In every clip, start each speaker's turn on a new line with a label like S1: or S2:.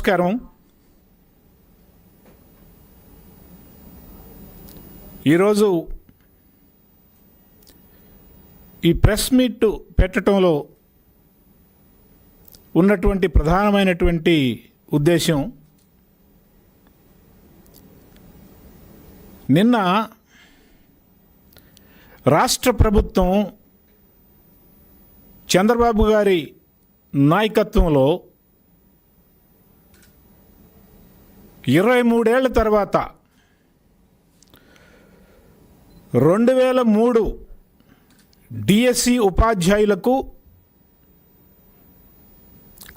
S1: నమస్కారం. ఈరోజు ఈ ప్రెస్ మీట్ పెట్టడంలో ఉన్నటువంటి ప్రధానమైనటువంటి ఉద్దేశం, నిన్న రాష్ట్ర ప్రభుత్వం చంద్రబాబు గారి నాయకత్వంలో 23 ఏళ్ల తర్వాత 2003 డిఎస్సి ఉపాధ్యాయులకు,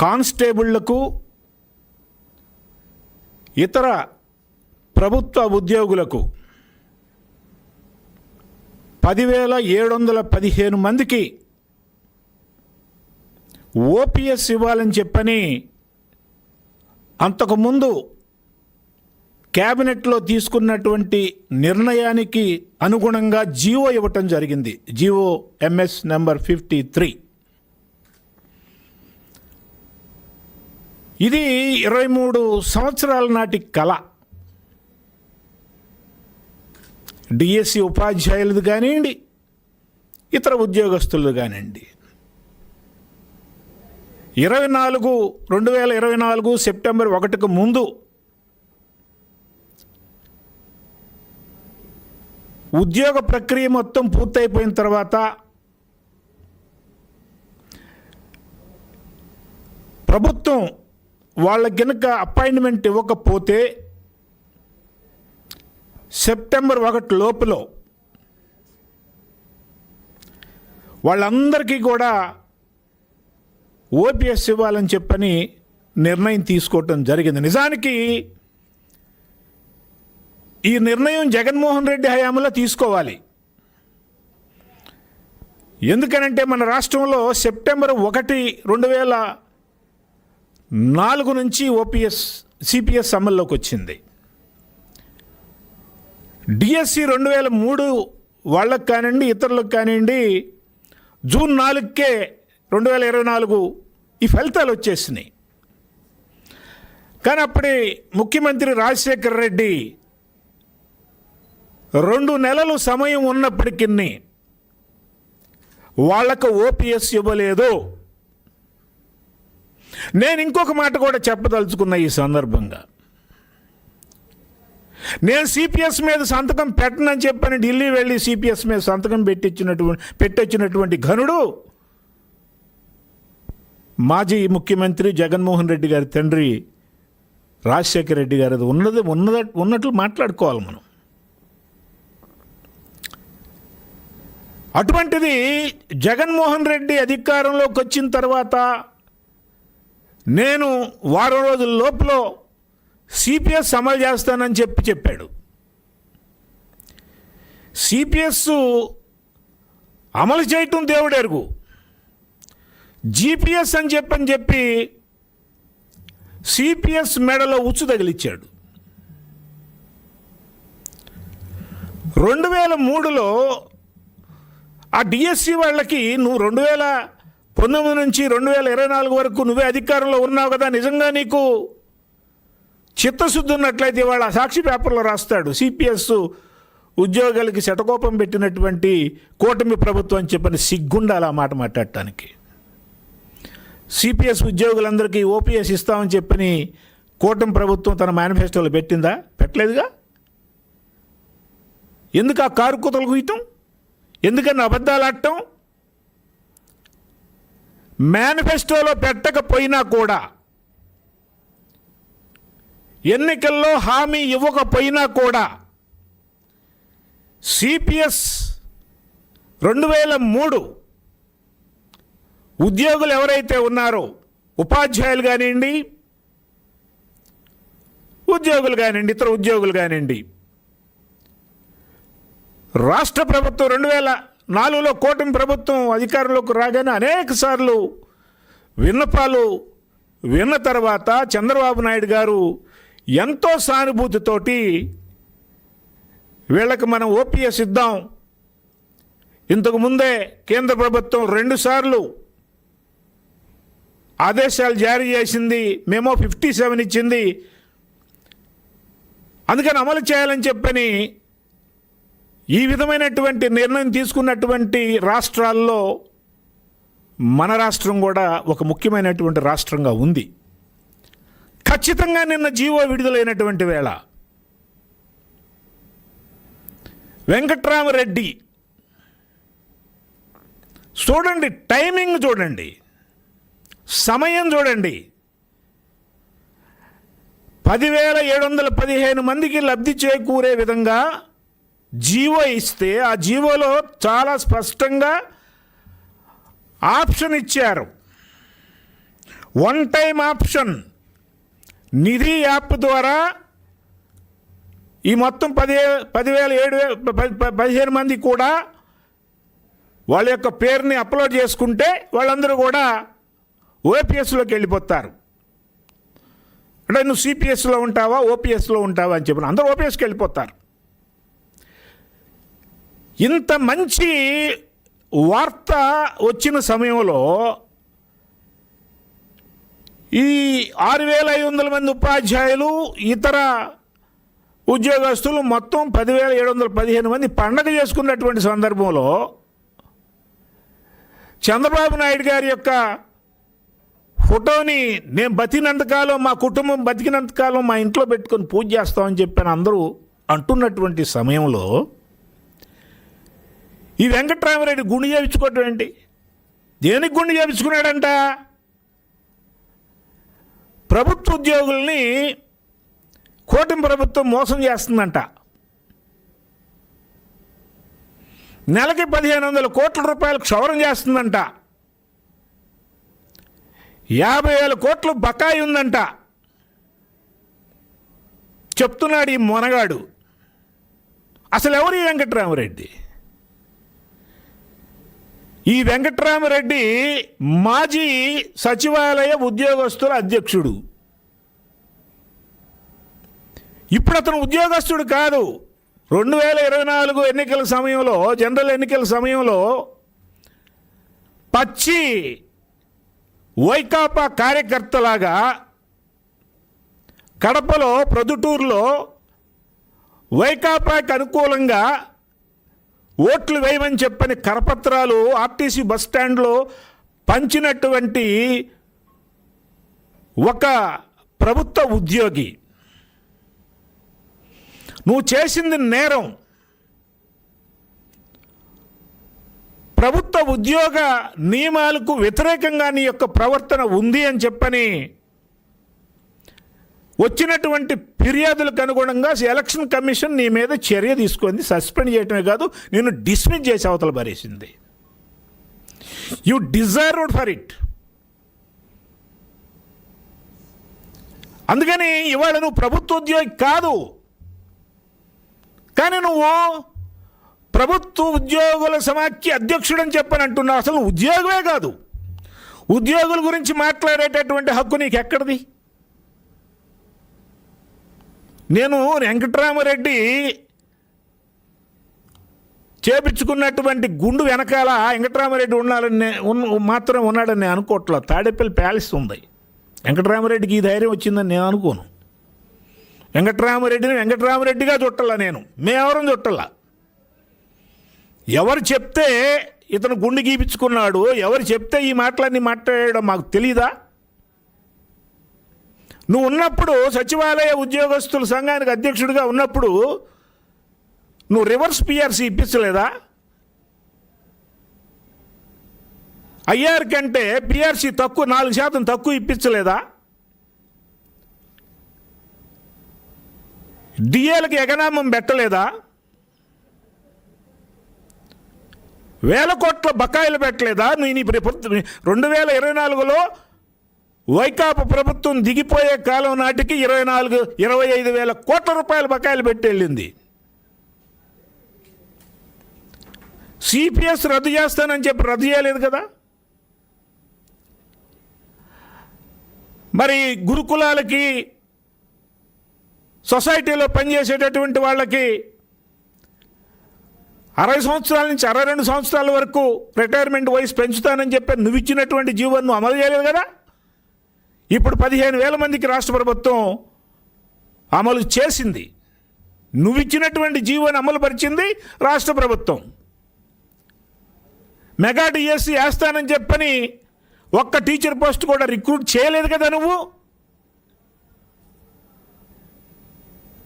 S1: కానిస్టేబుళ్లకు, ఇతర ప్రభుత్వ ఉద్యోగులకు 10,715 మందికి ఓపీఎస్ ఇవ్వాలని చెప్పని అంతకుముందు క్యాబినెట్లో తీసుకున్నటువంటి నిర్ణయానికి అనుగుణంగా జీవో ఇవ్వటం జరిగింది. GO MS number 53. ఇది 23 సంవత్సరాల నాటి కళ. డిఎస్సి ఉపాధ్యాయులది కానివ్వండి, ఇతర ఉద్యోగస్తులది కానివ్వండి. 2024 సెప్టెంబర్ 1కు ముందు ఉద్యోగ ప్రక్రియ మొత్తం పూర్తయిపోయిన తర్వాత ప్రభుత్వం వాళ్ళకి గనుక అపాయింట్మెంట్ ఇవ్వకపోతే సెప్టెంబర్ 1 లోపల వాళ్ళందరికీ కూడా ఓపీఎస్ ఇవ్వాలని చెప్పని నిర్ణయం తీసుకోవటం జరిగింది. నిజానికి ఈ నిర్ణయం జగన్మోహన్ రెడ్డి హయాంలో తీసుకోవాలి. ఎందుకనంటే మన రాష్ట్రంలో సెప్టెంబర్ 1, 2004 నుంచి సిపిఎస్ అమల్లోకి వచ్చింది. డిఎస్సి 2003 వాళ్ళకి కానివ్వండి, ఇతరులకు కానివ్వండి, జూన్ 4కే 2024 ఈ ఫలితాలు వచ్చేసినాయి. కానీ అప్పటి ముఖ్యమంత్రి రాజశేఖర్ రెడ్డి 2 నెలలు సమయం ఉన్నప్పటికీ వాళ్లకు ఓపీఎస్ ఇవ్వలేదు. నేను ఇంకొక మాట కూడా చెప్పదలుచుకున్న ఈ సందర్భంగా, నేను సిపిఎస్ మీద సంతకం పెట్టనని చెప్పని ఢిల్లీ వెళ్ళి సిపిఎస్ మీద సంతకం పెట్టొచ్చినటువంటి ఘనుడు మాజీ ముఖ్యమంత్రి జగన్మోహన్ రెడ్డి గారి తండ్రి రాజశేఖర్ రెడ్డి గారు. అది ఉన్నట్లు మాట్లాడుకోవాలి మనం. అటువంటిది జగన్మోహన్ రెడ్డి అధికారంలోకి వచ్చిన తర్వాత నేను వారం రోజుల లోపల సిపిఎస్ అమలు చేస్తానని చెప్పాడు. సిపిఎస్ అమలు చేయటం దేవుడు ఎరుగు. జీపీఎస్ అని చెప్పి సిపిఎస్ మెడలో ఉచ్చు తగిలిచ్చాడు. 2003లో ఆ డిఎస్సి వాళ్ళకి నువ్వు 2019 నుంచి 2024 వరకు నువ్వే అధికారంలో ఉన్నావు కదా, నిజంగా నీకు చిత్తశుద్ధి ఉన్నట్లయితే వాళ్ళ సాక్షి పేపర్లో రాస్తాడు, సిపిఎస్ ఉద్యోగాలకి శతకోపం పెట్టినటువంటి కూటమి ప్రభుత్వం అని చెప్పని సిగ్గుండాలి ఆ మాట మాట్లాడటానికి. సిపిఎస్ ఉద్యోగులందరికీ ఓపీఎస్ ఇస్తామని చెప్పని కూటమి ప్రభుత్వం తన మేనిఫెస్టోలో పెట్టిందా? పెట్టలేదుగా. ఎందుకు ఆ కారు కూతలు గుయ్యటం? ఎందుకని అబద్ధాలు ఆడటం? మేనిఫెస్టోలో పెట్టకపోయినా కూడా, ఎన్నికల్లో హామీ ఇవ్వకపోయినా కూడా సిపిఎస్ 2003 ఉద్యోగులు ఎవరైతే ఉన్నారో, ఉపాధ్యాయులు కానివ్వండి, ఉద్యోగులు కానివ్వండి, ఇతర ఉద్యోగులు కానివ్వండి, రాష్ట్ర ప్రభుత్వం 2004లో కూటమి ప్రభుత్వం అధికారంలోకి రాగానే అనేక సార్లు విన్నపాలు విన్న తర్వాత చంద్రబాబు నాయుడు గారు ఎంతో సానుభూతితోటి వీళ్ళకి మనం ఓపీఎస్ ఇద్దాం, ఇంతకు ముందే కేంద్ర ప్రభుత్వం 2 సార్లు ఆదేశాలు జారీ చేసింది, మెమో 57 ఇచ్చింది. అందుకని అమలు చేయాలని చెప్పని ఈ విధమైనటువంటి నిర్ణయం తీసుకున్నటువంటి రాష్ట్రాల్లో మన రాష్ట్రం కూడా ఒక ముఖ్యమైనటువంటి రాష్ట్రంగా ఉంది. ఖచ్చితంగా నిన్న జీవో విడుదలైనటువంటి వేళ వెంకట్రామరెడ్డి చూడండి, టైమింగ్ చూడండి, సమయం చూడండి. 10,715 మందికి లబ్ధి చేకూరే విధంగా జీవో ఇస్తే ఆ జీవోలో చాలా స్పష్టంగా ఆప్షన్ ఇచ్చారు. One time option. Nidhi app ద్వారా ఈ మొత్తం 15 మంది కూడా వాళ్ళ యొక్క పేరుని అప్లోడ్ చేసుకుంటే వాళ్ళందరూ కూడా ఓపీఎస్లోకి వెళ్ళిపోతారు. అంటే నువ్వు సిపిఎస్లో ఉంటావా, ఓపీఎస్లో ఉంటావా అని చెప్పిన అందరూ ఓపీఎస్కి వెళ్ళిపోతారు. ఇంత మంచి వార్త వచ్చిన సమయంలో ఈ 6,500 మంది ఉపాధ్యాయులు, ఇతర ఉద్యోగస్తులు మొత్తం 10,715 మంది పండగ చేసుకున్నటువంటి సందర్భంలో చంద్రబాబు నాయుడు గారి యొక్క ఫోటోని నేను బతికినంతకాలం, మా కుటుంబం బతికినంతకాలం మా ఇంట్లో పెట్టుకొని పూజ చేస్తామని చెప్పాను అందరూ అంటున్నటువంటి సమయంలో ఈ వెంకట్రామరెడ్డి గుండె చేయించుకోవటం ఏంటి? దేనికి గుండె చేయించుకున్నాడంట? ప్రభుత్వ ఉద్యోగుల్ని కూటమి ప్రభుత్వం మోసం చేస్తుందంట. నెలకి 1,500 కోట్ల రూపాయలు క్షౌరం చేస్తుందంట. 50,000 కోట్లు బకాయి ఉందంట. చెప్తున్నాడు ఈ మొనగాడు. అసలు ఎవరు ఈ వెంకట్రామరెడ్డి? ఈ వెంకట్రామరెడ్డి మాజీ సచివాలయ ఉద్యోగస్తుల అధ్యక్షుడు. ఇప్పుడు అతను ఉద్యోగస్తుడు కాదు. 2024 ఎన్నికల సమయంలో, జనరల్ ఎన్నికల సమయంలో పచ్చి వైకాపా కార్యకర్తలాగా కడపలో, ప్రొద్దుటూరులో వైకాపాకి అనుకూలంగా ఓట్లు వేయమని చెప్పని కరపత్రాలు ఆర్టీసీ బస్టాండ్లో పంచినటువంటి ఒక ప్రభుత్వ ఉద్యోగి. నువ్వు చేసింది నేరం. ప్రభుత్వ ఉద్యోగ నియమాలకు వ్యతిరేకంగా నీ యొక్క ప్రవర్తన ఉంది అని చెప్పని వచ్చినటువంటి ఫిర్యాదులకు అనుగుణంగా ఎలక్షన్ కమిషన్ నీ మీద చర్య తీసుకుంది. సస్పెండ్ చేయటమే కాదు, నేను డిస్మిస్ చేసి అవతల భరేసింది. You deserved for it. అందుకని ఇవాళ నువ్వు ప్రభుత్వ ఉద్యోగి కాదు, కానీ నువ్వు ప్రభుత్వ ఉద్యోగుల సమాఖ్య అధ్యక్షుడని చెప్పని అంటున్నావు. అసలు ఉద్యోగమే కాదు. ఉద్యోగుల గురించి మాట్లాడేటటువంటి హక్కు నీకు ఎక్కడిది? నేను వెంకట్రామరెడ్డి చేపించుకున్నటువంటి గుండు వెనకాల వెంకట్రామరెడ్డి మాత్రం ఉన్నాడని నేను అనుకోవట్లా. తాడేపల్లి ప్యాలెస్ ఉంది. వెంకట్రామరెడ్డికి ఈ ధైర్యం వచ్చిందని నేను అనుకోను. వెంకట్రామరెడ్డిని వెంకట్రామరెడ్డిగా చుట్టాల నేను, మేమెవరం చుట్టాల. ఎవరు చెప్తే ఇతను గుండు గీపించుకున్నాడు, ఎవరు చెప్తే ఈ మాటలన్నీ మాట్లాడడం మాకు తెలీదా? నువ్వు ఉన్నప్పుడు, సచివాలయ ఉద్యోగస్తుల సంఘానికి అధ్యక్షుడిగా ఉన్నప్పుడు నువ్వు రివర్స్ పిఆర్సీ ఇప్పించలేదా? ఐఆర్ కంటే పిఆర్సీ తక్కువ, 4% తక్కువ ఇప్పించలేదా? డిఏలకు ఎగనామం పెట్టలేదా? 1,000 కోట్ల బకాయిలు పెట్టలేదా? నువ్వు 2024లో వైకాపా ప్రభుత్వం దిగిపోయే కాలం నాటికి 25,000 కోట్ల రూపాయల బకాయిలు పెట్టి వెళ్ళింది. సిపిఎస్ రద్దు చేస్తానని చెప్పి రద్దు చేయలేదు కదా. మరి గురుకులాలకి, సొసైటీలో పనిచేసేటటువంటి వాళ్ళకి 60 సంవత్సరాల నుంచి 62 సంవత్సరాల వరకు రిటైర్మెంట్ వయసు పెంచుతానని చెప్పి నువ్వు ఇచ్చినటువంటి జీవోను అమలు చేయలేదు కదా. ఇప్పుడు 15,000 మందికి రాష్ట్ర ప్రభుత్వం అమలు చేసింది. నువ్వు ఇచ్చినటువంటి జీవోని అమలు పరిచింది రాష్ట్ర ప్రభుత్వం. మెగా డిఎస్సి వేస్తానని చెప్పని ఒక్క టీచర్ పోస్ట్ కూడా రిక్రూట్ చేయలేదు కదా నువ్వు.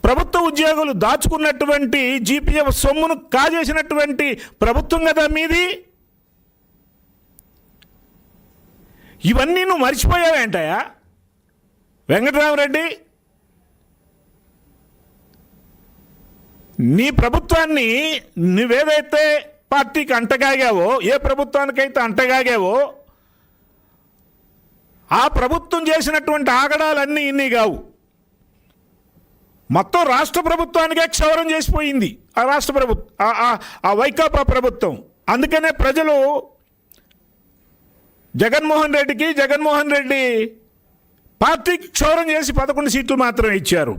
S1: ప్రభుత్వ ఉద్యోగులు దాచుకున్నటువంటి జీపీఎఫ్ సొమ్మును కాజేసినటువంటి ప్రభుత్వం కదా మీది. ఇవన్నీ నువ్వు మర్చిపోయావేంటయా వెంకటరామరెడ్డి? నీ ప్రభుత్వాన్ని నువ్వేదైతే పార్టీకి అంటగాగావో, ఏ ప్రభుత్వానికైతే అంటగాగావో, ఆ ప్రభుత్వం చేసినటువంటి ఆగడాలన్నీ ఇన్ని కావు. మొత్తం రాష్ట్ర ప్రభుత్వానికే క్షౌరం చేసిపోయింది ఆ రాష్ట్ర ప్రభుత్వం, ఆ వైకాపా ప్రభుత్వం. అందుకనే ప్రజలు జగన్మోహన్ రెడ్డి పార్టీకి క్షౌరం చేసి 11 సీట్లు మాత్రమే ఇచ్చారు.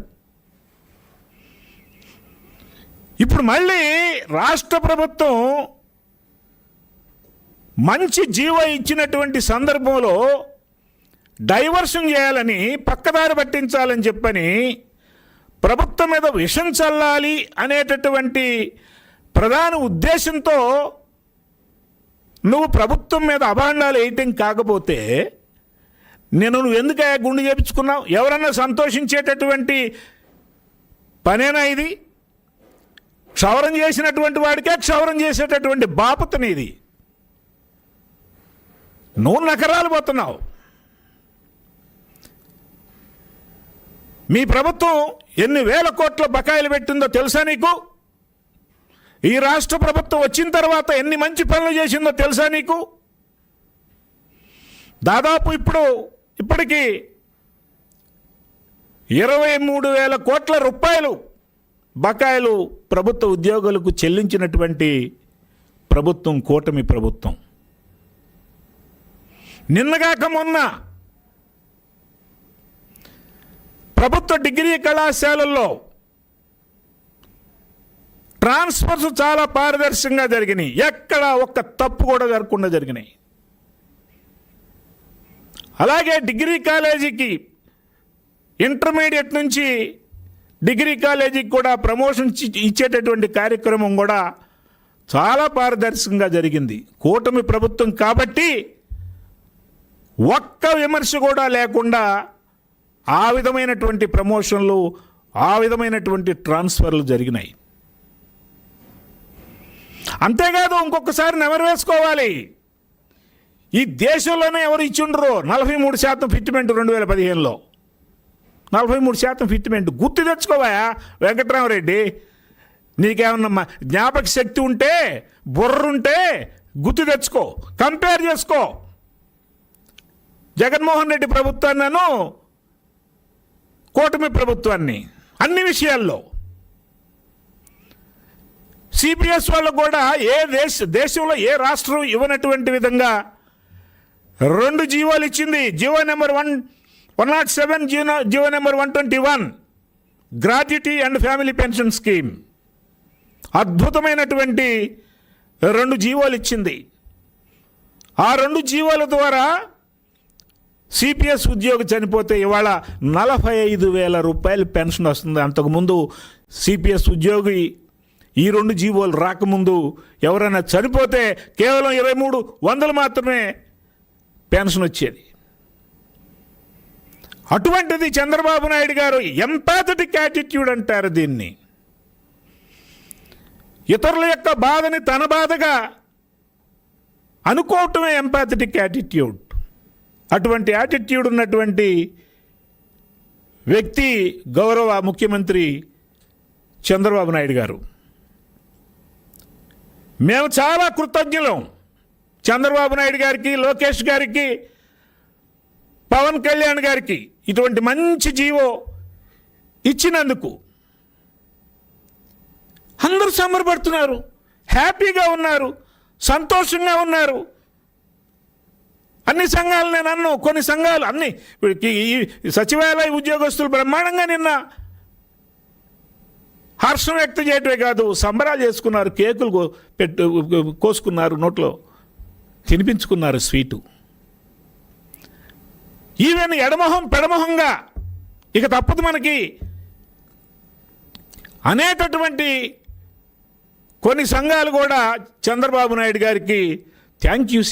S1: ఇప్పుడు మళ్ళీ రాష్ట్ర ప్రభుత్వం మంచి జీవో ఇచ్చినటువంటి సందర్భంలో డైవర్షన్ చేయాలని, పక్కదారి పట్టించాలని చెప్పని, ప్రభుత్వం మీద విషం చల్లాలి అనేటటువంటి ప్రధాన ఉద్దేశంతో నువ్వు ప్రభుత్వం మీద అభాండాలు వేయటం కాకపోతే నువ్వు ఎందుకు గుండు చేపించుకున్నావు? ఎవరన్నా సంతోషించేటటువంటి పనేనా ఇది? క్షౌరం చేసినటువంటి వాడికే క్షౌరం చేసేటటువంటి బాపతని ఇది. నువ్వు నకరాలు పోతున్నావు. మీ ప్రభుత్వం ఎన్ని వేల కోట్ల బకాయిలు పెట్టిందో తెలుసా నీకు? ఈ రాష్ట్ర ప్రభుత్వం వచ్చిన తర్వాత ఎన్ని మంచి పనులు చేసిందో తెలుసా నీకు? దాదాపు ఇప్పటికీ 23,000 కోట్ల రూపాయలు బకాయిలు ప్రభుత్వ ఉద్యోగులకు చెల్లించినటువంటి ప్రభుత్వం కూటమి ప్రభుత్వం. నిన్నగాక మొన్న ప్రభుత్వ డిగ్రీ కళాశాలల్లో ట్రాన్స్ఫర్స్ చాలా పారదర్శకంగా జరిగినాయి. ఎక్కడ ఒక్క తప్పు కూడా జరగకుండా జరిగినాయి. అలాగే డిగ్రీ కాలేజీకి, ఇంటర్మీడియట్ నుంచి డిగ్రీ కాలేజీకి కూడా ప్రమోషన్ ఇచ్చేటటువంటి కార్యక్రమం కూడా చాలా పారదర్శకంగా జరిగింది. కూటమి ప్రభుత్వం కాబట్టి ఒక్క విమర్శ కూడా లేకుండా ఆ విధమైనటువంటి ప్రమోషన్లు, ఆ విధమైనటువంటి ట్రాన్స్ఫర్లు జరిగినాయి. అంతేకాదు ఇంకొకసారి నెమరు వేసుకోవాలి. ఈ దేశంలోనే ఎవరు ఇచ్చిండ్రో 43% ఫిట్మెంట్ 2015లో 43% ఫిట్మెంట్. గుర్తు తెచ్చుకోవాయా వెంకటరామరెడ్డి? నీకేమన్నా జ్ఞాపక శక్తి ఉంటే, బుర్రుంటే గుర్తు తెచ్చుకో, కంపేర్ చేసుకో జగన్మోహన్ రెడ్డి ప్రభుత్వాన్ని, కూటమి ప్రభుత్వాన్ని అన్ని విషయాల్లో. సిపిఎస్ వాళ్ళు కూడా దేశంలో ఏ రాష్ట్రం ఇవ్వనటువంటి విధంగా 2 జీవోలు ఇచ్చింది. GO number 107, GO number 121 gratuity and family pension scheme. అద్భుతమైనటువంటి 2 జీవోలు ఇచ్చింది. ఆ 2 జీవోల ద్వారా సిపిఎస్ ఉద్యోగి చనిపోతే ఇవాళ 45,000 రూపాయలు పెన్షన్ వస్తుంది. అంతకుముందు సిపిఎస్ ఉద్యోగి ఈ 2 జీవోలు రాకముందు ఎవరైనా చనిపోతే కేవలం 2,300 మాత్రమే పెన్షన్ వచ్చేది. అటువంటిది చంద్రబాబు నాయుడు గారు ఎంపాథటిక్ యాటిట్యూడ్ అంటారు దీన్ని. ఇతరుల యొక్క బాధని తన బాధగా అనుకోవటమే ఎంపాథటిక్ యాటిట్యూడ్. అటువంటి యాటిట్యూడ్ ఉన్నటువంటి వ్యక్తి గౌరవ ముఖ్యమంత్రి చంద్రబాబు నాయుడు గారు. మేము చాలా కృతజ్ఞులం చంద్రబాబు నాయుడు గారికి, లోకేష్ గారికి, పవన్ కళ్యాణ్ గారికి ఇటువంటి మంచి జీవో ఇచ్చినందుకు. అందరూ సంబరపడుతున్నారు, హ్యాపీగా ఉన్నారు, సంతోషంగా ఉన్నారు. అన్ని సంఘాలు నేను అన్ను, కొన్ని సంఘాలు అన్ని ఈ సచివాలయ ఉద్యోగస్తులు బ్రహ్మాండంగా నిన్న హర్షం వ్యక్తం చేయటమే కాదు, సంబరాలు చేసుకున్నారు, కేకులు కోసుకున్నారు, నోట్లో తినిపించుకున్నారు స్వీటు. ఈవెన్ ఎడమొహం పెడమొహంగా ఇక తప్పదు మనకి అనేటటువంటి కొన్ని సంఘాలు కూడా చంద్రబాబు నాయుడు గారికి థ్యాంక్ యూ